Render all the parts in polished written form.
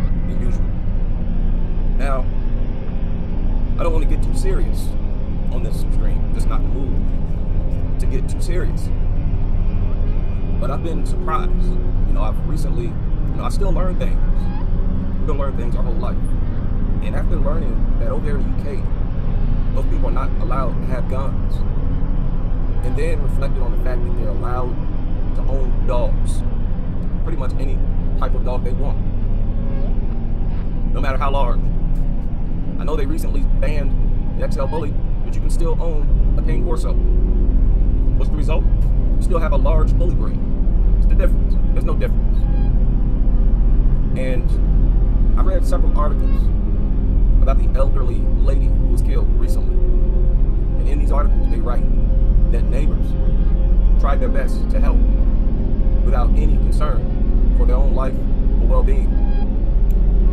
than usual. Now, I don't want to get too serious on this stream, just not in the mood to get too serious. But I've been surprised. I've recently, I still learn things. We're gonna learn things our whole life. And after learning that over there in the UK, those people are not allowed to have guns, and then reflected on the fact that they're allowed to own dogs, pretty much any type of dog they want, no matter how large. I know they recently banned the XL Bully, but you can still own a Cane Corso. What's the result? You still have a large bully breed. What's the difference? There's no difference. And I read several articles about the elderly lady who was killed recently. And in these articles, they write that neighbors tried their best to help without any concern for their own life or well-being.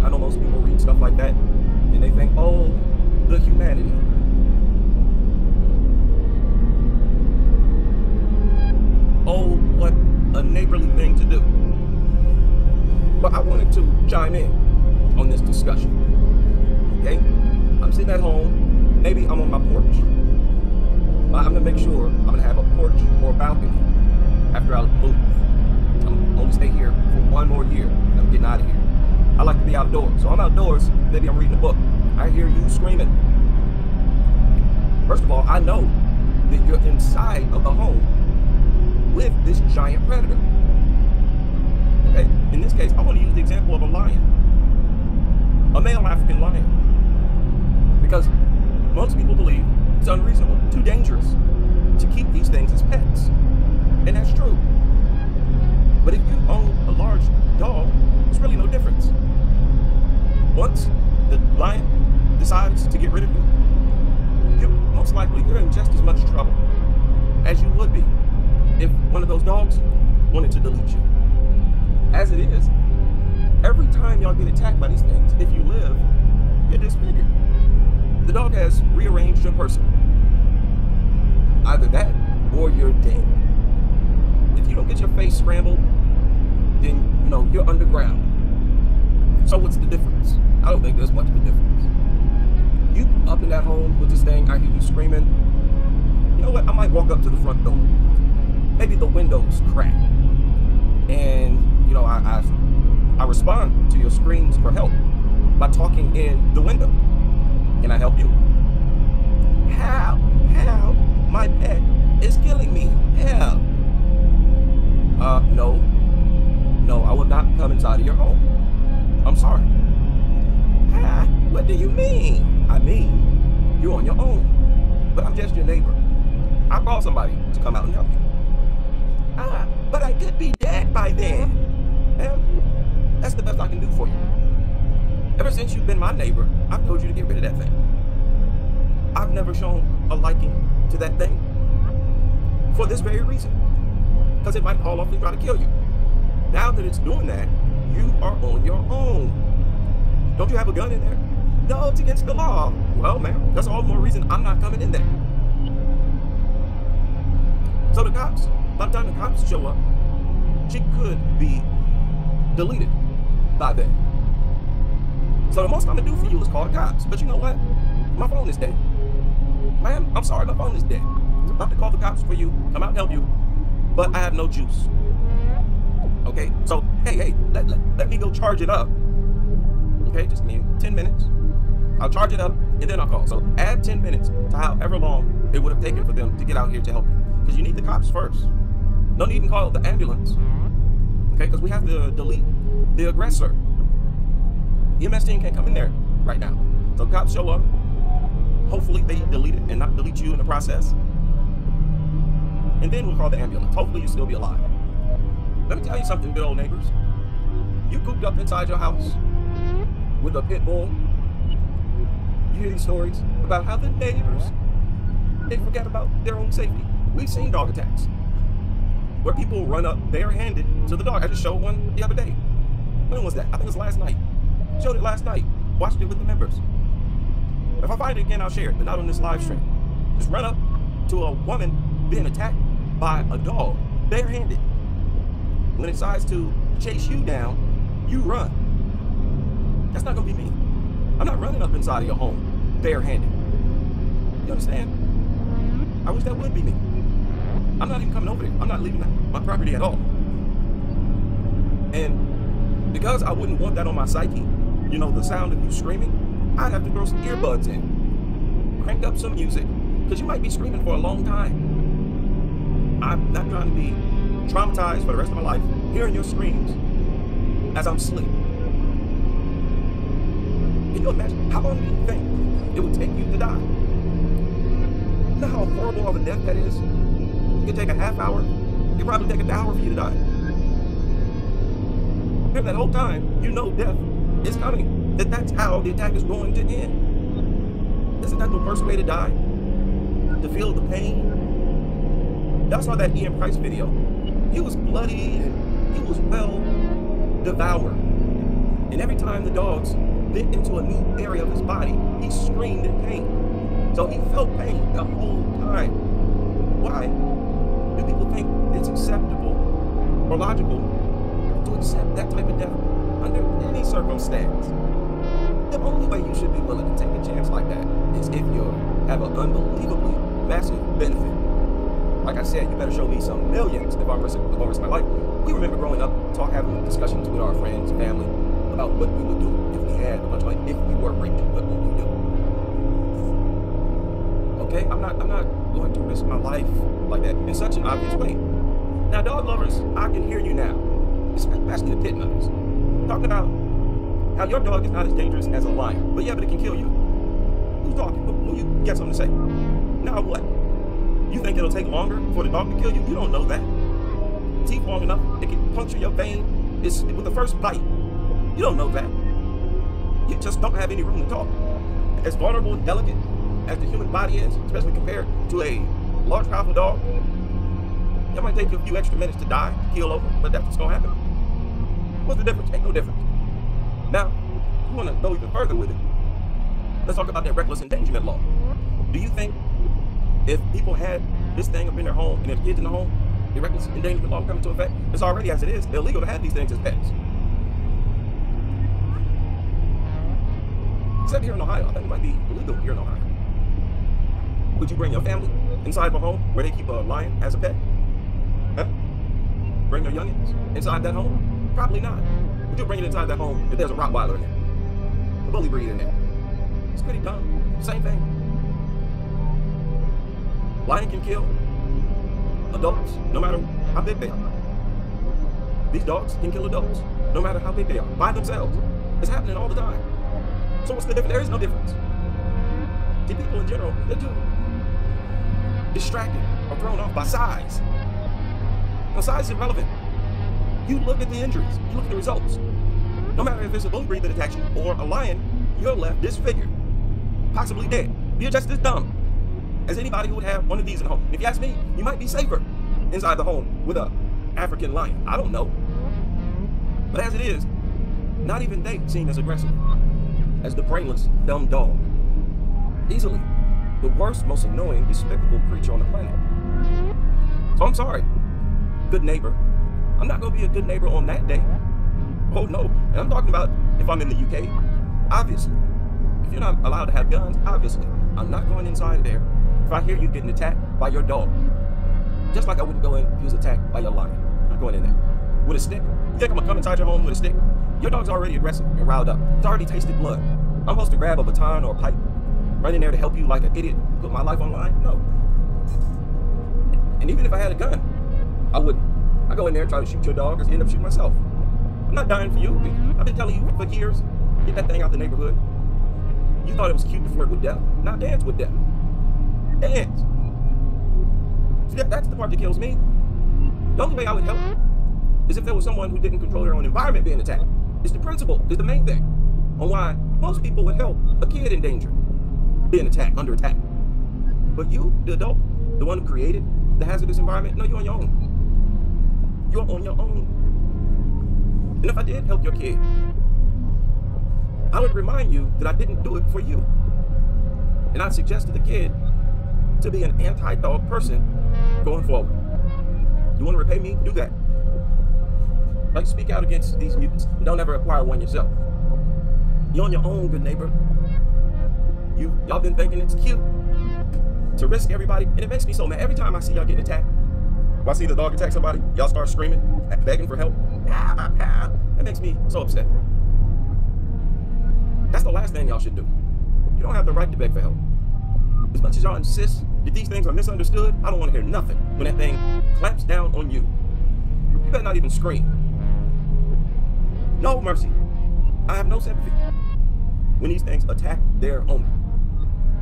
I know most people read stuff like that and they think, oh, the humanity. Oh, what a neighborly thing to do. But I wanted to chime in on this discussion. Okay? I'm sitting at home, maybe I'm on my porch. But I'm gonna make sure I'm gonna have a porch or a balcony after I move. I'm only stay here for one more year and I'm getting out of here. I like to be outdoors. So I'm outdoors, maybe I'm reading a book. I hear you screaming. First of all, I know that you're inside of the home with this giant predator. Okay? In this case, I want to use the example of a lion. A male African lion. Because most people believe it's unreasonable, too dangerous to keep these things as pets. And that's true. But if you own a large dog, there's really no difference. Once the lion decides to get rid of you, most likely you're in just as much trouble as you would be if one of those dogs wanted to delete you. As it is, every time y'all get attacked by these things, if you live, you're disfigured. The dog has rearranged your person. Either that or you're dead. If you don't get your face scrambled, then you're underground. So what's the difference? I don't think there's much of a difference. You up in that home with this thing, I hear you screaming. You know what? I might walk up to the front door. Maybe the window's cracked. And I respond to your screams for help by talking in the window. Can I help you? Help! Help! My pet is killing me. Help! No, I will not come inside of your home. I'm sorry. What do you mean? I mean, you're on your own, but I'm just your neighbor. I'll call somebody to come out and help you. But I could be dead by then. That's the best I can do for you. Ever since you've been my neighbor, I've told you to get rid of that thing. I've never shown a liking to that thing for this very reason. Because it might call off and try to kill you. Now that it's doing that, you are on your own. Don't you have a gun in there? No, it's against the law. Well, man, that's all the more reason I'm not coming in there. So the cops, by the time the cops show up, she could be deleted by then. So the most I'm gonna do for you is call the cops. But you know what? My phone is dead. Ma'am, I'm sorry, my phone is dead. I was about to call the cops for you, come out and help you, but I have no juice. Okay, so hey, let me go charge it up. Okay, just give me 10 minutes. I'll charge it up and then I'll call. So add 10 minutes to however long it would have taken for them to get out here to help you. Because you need the cops first. No need to call the ambulance. Okay, because we have to delete the aggressor. EMS team can't come in there right now. So cops show up. Hopefully they delete it and not delete you in the process. And then we'll call the ambulance. Hopefully you'll still be alive. Let me tell you something, good old neighbors. You cooped up inside your house with a pit bull. You hear these stories about how the neighbors, they forget about their own safety. We've seen dog attacks where people run up barehanded to the dog. I just showed one the other day. When was that? I think it was last night. Showed it last night. Watched it with the members. If I find it again, I'll share it, but not on this live stream. Just run up to a woman being attacked by a dog, barehanded. When it decides to chase you down, you run. That's not gonna be me. I'm not running up inside of your home barehanded. You understand? I wish that would be me. I'm not even coming over there. I'm not leaving my property at all. And because I wouldn't want that on my psyche, you know, the sound of you screaming, I'd have to throw some earbuds in, crank up some music, because you might be screaming for a long time. I'm not trying to be traumatized for the rest of my life hearing your screams as I'm asleep. Can you imagine? How long do you think it would take you to die? You know how horrible of a death that is? It could take a half hour. It could probably take an hour for you to die. And that whole time, you know death is coming. That's how the attack is going to end. Isn't that the worst way to die? To feel the pain? Y'all saw that Ian Price video. He was bloody and he was well devoured. And every time the dogs bit into a new area of his body, he screamed in pain. So he felt pain the whole time. Why do people think it's acceptable or logical to accept that type of death under any circumstance? The only way you should be willing to take a chance like that is if you have an unbelievably massive benefit. Like I said, you better show me some millions if I'm going to risk my life. We remember growing up, having discussions with our friends, family, about what we would do if we had a bunch of money, if we were rich, what would we do? Okay, I'm not going to risk my life like that in such an obvious way. Now, dog lovers, I can hear you now, especially the pit nutters, talking about how your dog is not as dangerous as a lion, but yeah, but it can kill you. Who's talking? Who you got something to say? Now what? You think it'll take longer for the dog to kill you? You don't know that. Teeth long enough, it can puncture your vein. It's with the first bite. You don't know that. You just don't have any room to talk. As vulnerable and delicate as the human body is, especially compared to a large, powerful dog, it might take you a few extra minutes to die, to keel over, but that's what's gonna happen. What's the difference? Ain't no difference. Now, you wanna go even further with it. Let's talk about that reckless endangerment law. Do you think if people had this thing up in their home and their kids in the home, the reckless endangerment law would come into effect? It's already, as it is, illegal to have these things as pets. Except here in Ohio. I think it might be illegal here in Ohio. Would you bring your family inside of a home where they keep a lion as a pet? Huh? Bring your youngins inside that home? Probably not. Would you bring it inside that home if there's a Rottweiler in there? A bully breed in there? It's pretty dumb. Same thing. Lion can kill adults no matter how big they are. These dogs can kill adults no matter how big they are, by themselves. It's happening all the time. So what's the difference? There is no difference. See, people in general, they're too distracted or thrown off by size. Now, size is irrelevant. You look at the injuries. You look at the results. No matter if it's a bully breed that attacks you or a lion, you're left disfigured, possibly dead. You're just as dumb as anybody who would have one of these in the home. If you ask me, you might be safer inside the home with an African lion. I don't know. But as it is, not even they seem as aggressive as the brainless, dumb dog. Easily the worst, most annoying, despicable creature on the planet. So I'm sorry, good neighbor. I'm not going to be a good neighbor on that day. Oh no, and I'm talking about if I'm in the UK, obviously. If you're not allowed to have guns, obviously. I'm not going inside there if I hear you getting attacked by your dog. Just like I wouldn't go in if you was attacked by your lion. I'm not going in there. With a stick? You think I'm gonna come inside your home with a stick? Your dog's already aggressive and riled up. It's already tasted blood. I'm supposed to grab a baton or a pipe, run in there to help you like an idiot, put my life on the line? No. And even if I had a gun, I wouldn't. I go in there and try to shoot your dog or end up shooting myself. I'm not dying for you. I've been telling you for years, get that thing out the neighborhood. You thought it was cute to flirt with death. Now dance with death. Dance. See, that's the part that kills me. The only way I would help is if there was someone who didn't control their own environment being attacked. It's the principle, it's the main thing on why most people would help a kid in danger being attacked, under attack. But you, the adult, the one who created the hazardous environment, no, you're on your own. You're on your own. And if I did help your kid, I would remind you that I didn't do it for you. And I'd suggest to the kid to be an anti-dog person going forward. You want to repay me? Do that. Like, speak out against these mutants. Don't ever acquire one yourself. You're on your own, good neighbor. Y'all been thinking it's cute to risk everybody, and it makes me so mad. Every time I see y'all getting attacked, or I see the dog attack somebody, y'all start screaming, begging for help. That makes me so upset. That's the last thing y'all should do. You don't have the right to beg for help. As much as y'all insist that these things are misunderstood, I don't want to hear nothing when that thing clamps down on you. You better not even scream. No mercy. I have no sympathy when these things attack their owner.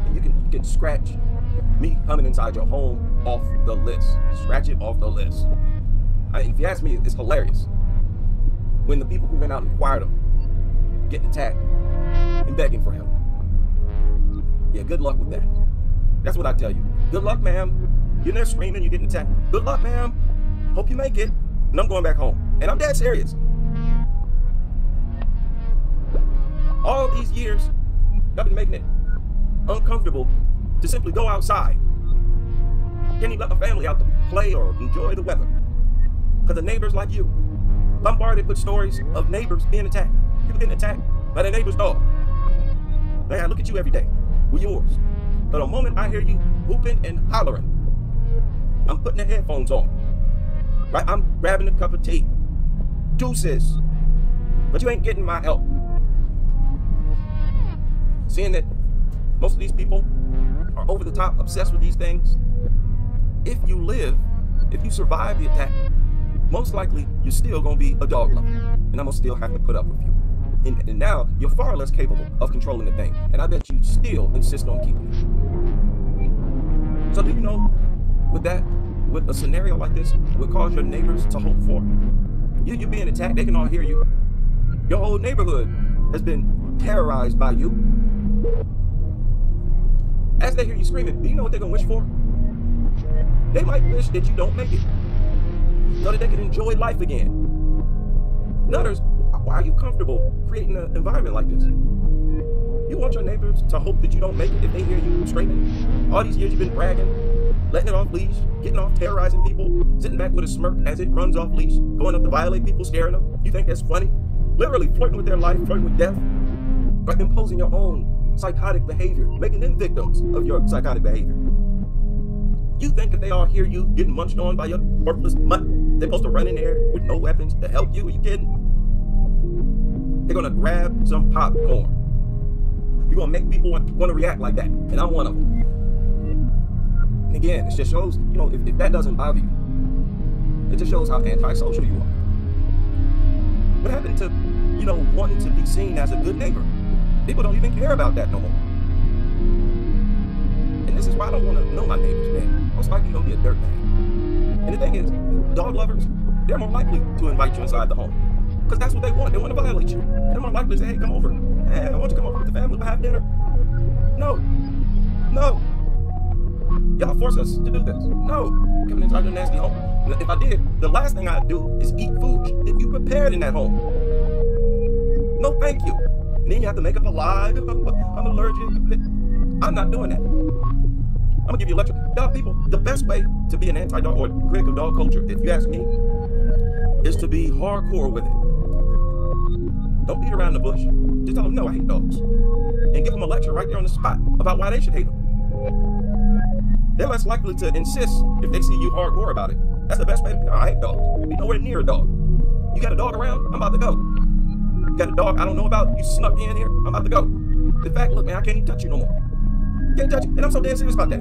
And you can scratch me coming inside your home off the list. Scratch it off the list. If you ask me, it's hilarious when the people who went out and acquired them getting attacked and begging for help. Yeah, good luck with that. That's what I tell you. Good luck, ma'am. You're there screaming, you're getting attacked. Good luck, ma'am. Hope you make it. And I'm going back home. And I'm dead serious. All these years, I've been making it uncomfortable to simply go outside. Can't even let my family out to play or enjoy the weather. Because the neighbors like you, bombarded with stories of neighbors being attacked. People getting attacked by their neighbor's dog. Man, I look at you every day with yours. But the moment I hear you whooping and hollering, I'm putting the headphones on. Right? I'm grabbing a cup of tea. Deuces. But you ain't getting my help. Seeing that most of these people are over the top, obsessed with these things. If you survive the attack, most likely you're still going to be a dog lover. And I'm going to still have to put up with you. And now you're far less capable of controlling the thing. And I bet you still insist on keeping it. So do you know with a scenario like this would cause your neighbors to hope for? You're being attacked, they can all hear you. Your whole neighborhood has been terrorized by you. As they hear you screaming, do you know what they're going to wish for? They might wish that you don't make it, so that they can enjoy life again. Nutters, why are you comfortable creating an environment like this? You want your neighbors to hope that you don't make it if they hear you screaming? All these years you've been bragging, letting it off leash, getting off, terrorizing people, sitting back with a smirk as it runs off leash, going up to violate people, scaring them. You think that's funny? Literally flirting with their life, flirting with death, by imposing your own psychotic behavior, making them victims of your psychotic behavior. You think if they all hear you getting munched on by your worthless mutt, they're supposed to run in there with no weapons to help you? Are you kidding? They're gonna grab some popcorn. You're gonna make people want to react like that, and I'm one of them. And again, it just shows, if that doesn't bother you, it just shows how antisocial you are. What happened to, wanting to be seen as a good neighbor? People don't even care about that no more. And this is why I don't want to know my neighbors, man. Most likely you're going to be a dirtbag. And the thing is, dog lovers, they're more likely to invite you inside the home. Because that's what they want. They want to violate you. They're more likely to say, hey, come over. Hey, I want you to come over with the family. We'll have dinner. No. No. Y'all force us to do this. No. Coming inside your nasty home. And if I did, the last thing I'd do is eat food that you prepared in that home. No, thank you. And then you have to make up a lie. I'm allergic. I'm not doing that. I'm gonna give you a lecture. Dog people, the best way to be an anti-dog or critic of dog culture, if you ask me, is to be hardcore with it. Don't beat around the bush. Just tell them, no, I hate dogs. And give them a lecture right there on the spot about why they should hate them. They're less likely to insist if they see you hardcore about it. That's the best way to be. I hate dogs. Be nowhere near a dog. You got a dog around? I'm about to go. You got a dog I don't know about? You snuck in here? I'm about to go. In fact, look, man, I can't even touch you no more. Can't touch you. And I'm so damn serious about that.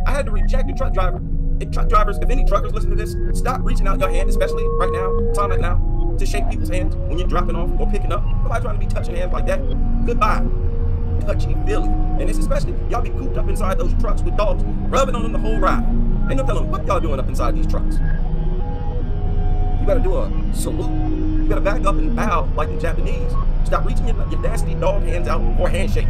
I had to reject a truck driver. And truck drivers, if any truckers listen to this, stop reaching out your hand, especially right now, time right now, to shake people's hands when you're dropping off or picking up. Nobody trying to be touching hands like that. Goodbye. Touchy-feely. And it's especially, y'all be cooped up inside those trucks with dogs, rubbing on them the whole ride. Ain't no telling what y'all doing up inside these trucks. You better do a salute. You better back up and bow like the Japanese. Stop reaching your nasty dog hands out for a handshake.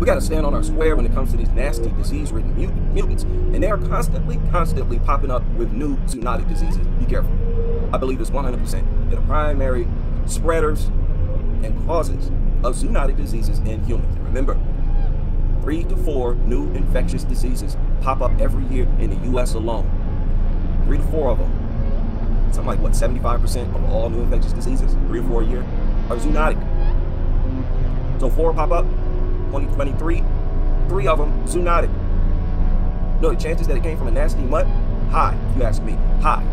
We got to stand on our square when it comes to these nasty disease-ridden mutants, and they are constantly popping up with new zoonotic diseases. Be careful. I believe it's 100%. They're the primary spreaders and causes of zoonotic diseases in humans. And remember, 3 to 4 new infectious diseases pop up every year in the U.S. alone. 3 to 4 of them. Something like, what, 75% of all new infectious diseases, 3 or 4 a year, are zoonotic. So 4 pop up, 2023, 3 of them zoonotic. No, the chances that it came from a nasty mutt, high, if you ask me, high.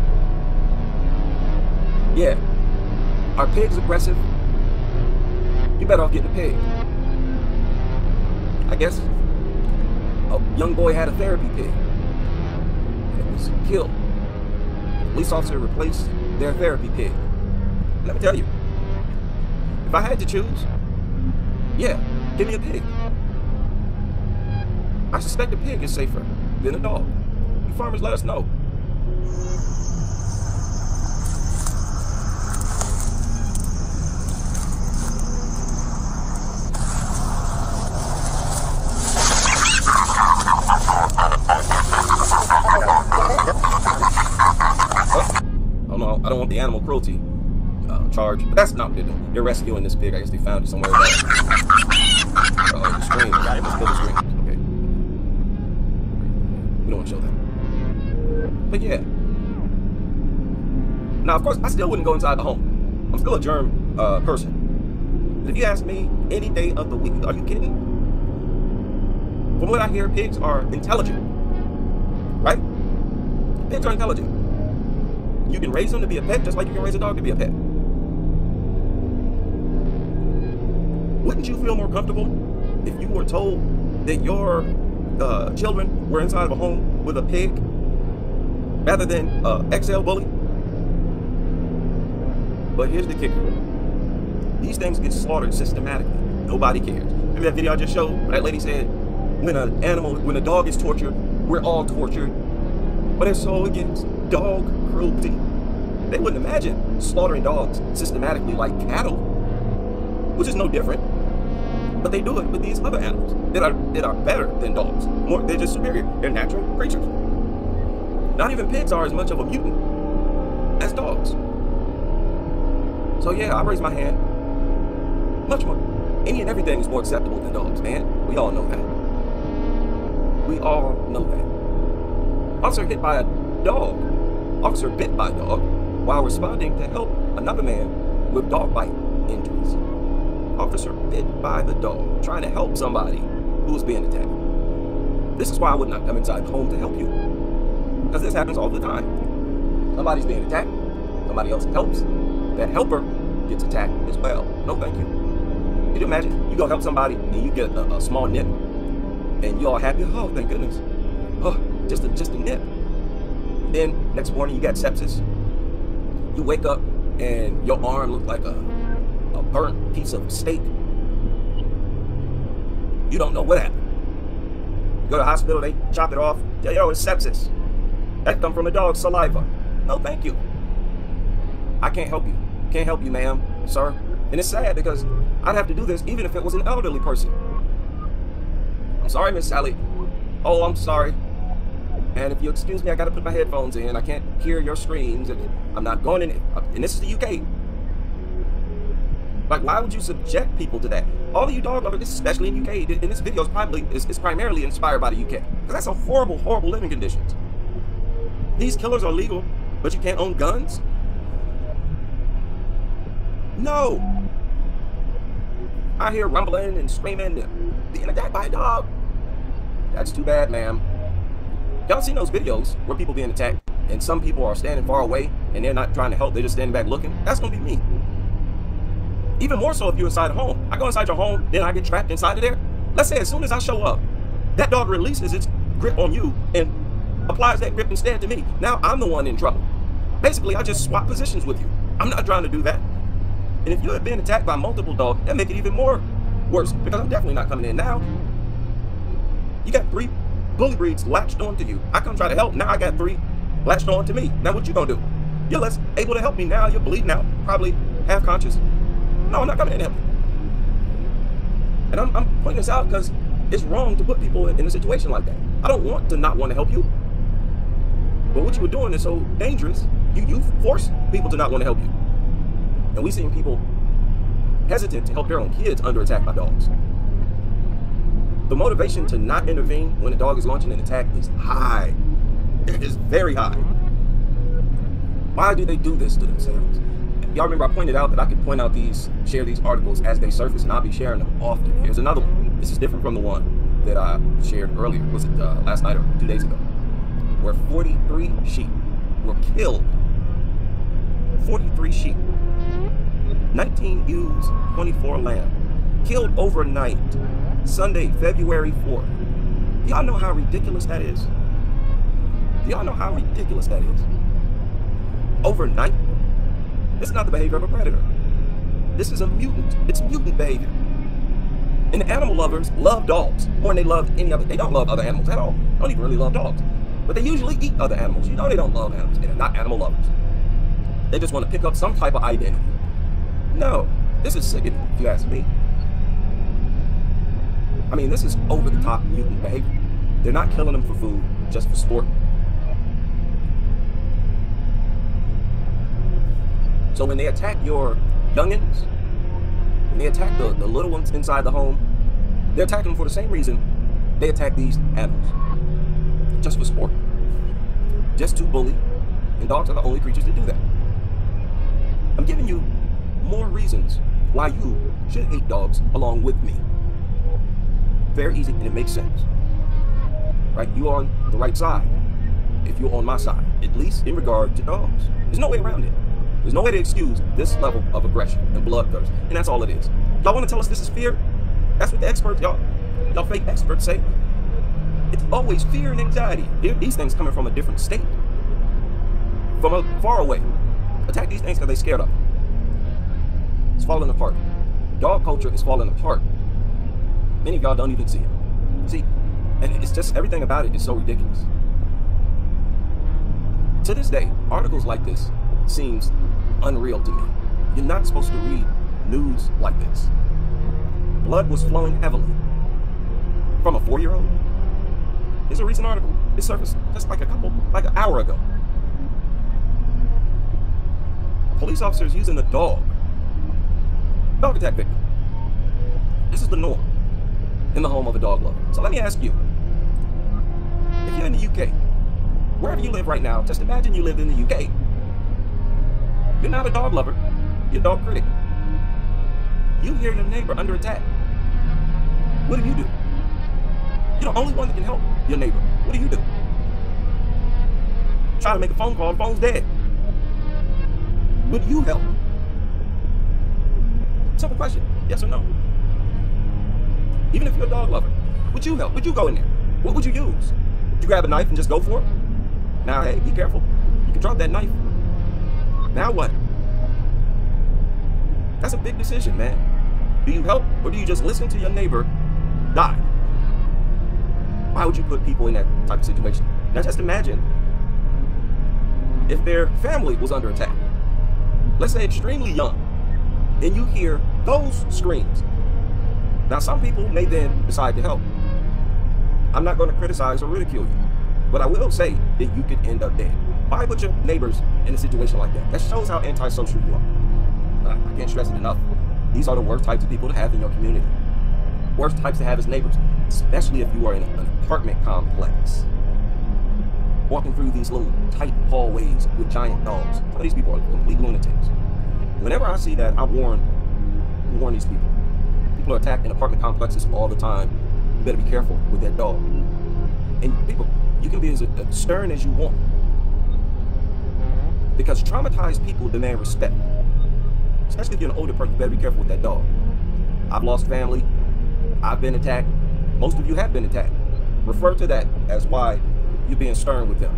Yeah. Are pigs aggressive? You better off getting a pig. I guess a young boy had a therapy pig and it was killed. The police officer replaced their therapy pig. Let me tell you, if I had to choose, yeah, give me a pig. I suspect a pig is safer than a dog. You farmers, let us know. Oh no, I don't want the animal cruelty charge, but that's not what they're doing. They're rescuing this pig. I guess they found it somewhere. The screen. Yeah, it must kill the screen. Okay. We don't want to show that. But yeah. Now, of course, I still wouldn't go inside the home. I'm still a germ person. But if you ask me, any day of the week, are you kidding? From what I hear, pigs are intelligent. Right? Pigs are intelligent. You can raise them to be a pet just like you can raise a dog to be a pet. Wouldn't you feel more comfortable if you were told that your children were inside of a home with a pig rather than an XL bully? But here's the kicker. These things get slaughtered systematically. Nobody cares. Remember that video I just showed where that lady said, when a dog is tortured, we're all tortured. But they're so against dog cruelty. They wouldn't imagine slaughtering dogs systematically like cattle, which is no different. But they do it with these other animals that are better than dogs. They're just superior. They're natural creatures. Not even pigs are as much of a mutant as dogs. So yeah, I raise my hand. Much more. Any and everything is more acceptable than dogs, man. We all know that. We all know that. Officer hit by a dog. Officer bit by a dog while responding to help another man with dog bite injuries. Officer bit by the dog, trying to help somebody who was being attacked. This is why I would not come inside home to help you. Because this happens all the time. Somebody's being attacked, somebody else helps. That helper gets attacked as well. No thank you. Can you imagine? You go help somebody and you get a small nip and you're all happy. Oh, thank goodness. Oh, just a nip. Then next morning you got sepsis. You wake up and your arm looks like a burnt piece of steak. You don't know what happened. You go to the hospital, they chop it off. Yo, it's sepsis. That come from a dog's saliva. No, thank you. I can't help you. Can't help you, ma'am, sir. And it's sad because I'd have to do this even if it was an elderly person. I'm sorry, Miss Sally. Oh, I'm sorry. And if you excuse me, I gotta put my headphones in. I can't hear your screams, and I'm not going in it. And this is the UK. Like, why would you subject people to that? All of you dog lovers, especially in UK, and this video is primarily inspired by the UK. Because that's a horrible, horrible living conditions. These killers are legal, but you can't own guns? No. I hear rumbling and screaming and being attacked by a dog. That's too bad, ma'am. Y'all seen those videos where people being attacked and some people are standing far away and they're not trying to help, they're just standing back looking? That's gonna be me. Even more so if you're inside a home. I go inside your home, then I get trapped inside of there. Let's say as soon as I show up, that dog releases its grip on you and applies that grip instead to me. Now I'm the one in trouble. Basically, I just swap positions with you. I'm not trying to do that. And if you had been attacked by multiple dogs, that'd make it even more worse because I'm definitely not coming in now. You got 3 bully breeds latched onto you. I come try to help. Now I got 3 latched on to me. Now what you gonna do? You're less able to help me now. You're bleeding out, probably half conscious. No, I'm not coming in to help you. And I'm pointing this out because It's wrong to put people in a situation like that. I don't want to not want to help you. But what you were doing is so dangerous. You force people to not want to help you. And we've seen people hesitant to help their own kids under attack by dogs. The motivation to not intervene when a dog is launching an attack is high. It is very high. Why do they do this to themselves? Y'all remember I pointed out that I could point out share these articles as they surface, and I'll be sharing them often. Here's another one. This is different from the one that I shared earlier. Was it last night or 2 days ago? Where 43 sheep were killed. 43 sheep. 19 ewes, 24 lamb. Killed overnight. Sunday, February 4th. Y'all know how ridiculous that is? Y'all know how ridiculous that is? Overnight? This is not the behavior of a predator. This is a mutant. It's mutant behavior. And the animal lovers love dogs more than they love any other. They don't love other animals at all. They don't even really love dogs. But they usually eat other animals. You know they don't love animals. And they're not animal lovers. They just want to pick up some type of identity. No, this is sickening, if you ask me. I mean, this is over-the-top mutant behavior. They're not killing them for food, just for sport. So when they attack your youngins, when they attack the little ones inside the home, they're attacking them for the same reason they attack these animals. Just for sport. Just to bully. And dogs are the only creatures that do that. I'm giving you more reasons why you should hate dogs along with me. Very easy, and it makes sense. Right? You're on the right side if you're on my side, at least in regard to dogs. There's no way around it. There's no way to excuse this level of aggression and bloodthirst, and that's all it is. Y'all want to tell us this is fear? That's what the experts, y'all fake experts say. It's always fear and anxiety. These things coming from a different state, from far away. Attack these things because they're scared of them. It's falling apart. Dog culture is falling apart. Many of y'all don't even see it. See, and it's just everything about it is so ridiculous. To this day, articles like this seems unreal to me. You're not supposed to read news like this. Blood was flowing heavily from a 4-year-old. Here's a recent article. It surfaced just like an hour ago. Police officers using a dog attack victim. This is the norm in the home of a dog lover. So let me ask you, if you're in the UK, wherever you live right now, just imagine you lived in the UK. You're not a dog lover, you're a dog critic. You hear your neighbor under attack. What do? You're the only one that can help your neighbor. What do? Try to make a phone call, the phone's dead. Would you help? Simple question, yes or no? Even if you're a dog lover, would you help? Would you go in there? What would you use? Would you grab a knife and just go for it? Now, hey, be careful. You can drop that knife. Now what? That's a big decision, man. Do you help or do you just listen to your neighbor die? Why would you put people in that type of situation? Now just imagine if their family was under attack. Let's say extremely young. And you hear those screams. Now some people may then decide to help. I'm not going to criticize or ridicule you, but I will say that you could end up dead. Why put your neighbors in a situation like that? That shows how antisocial you are. I can't stress it enough. These are the worst types of people to have in your community. Worst types to have as neighbors, especially if you are in an apartment complex. Walking through these little tight hallways with giant dogs. Some of these people are complete lunatics. Whenever I see that, I warn these people. People are attacked in apartment complexes all the time. You better be careful with that dog. And people, you can be as stern as you want. Because traumatized people demand respect. Especially if you're an older person, you better be careful with that dog. I've lost family. I've been attacked. Most of you have been attacked. Refer to that as why you're being stern with them.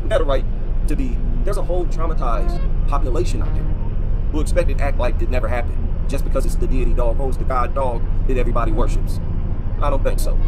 You got a right to be, there's a whole traumatized population out there who expect it to act like it never happened just because it's the deity dog, or it's the god dog that everybody worships. I don't think so.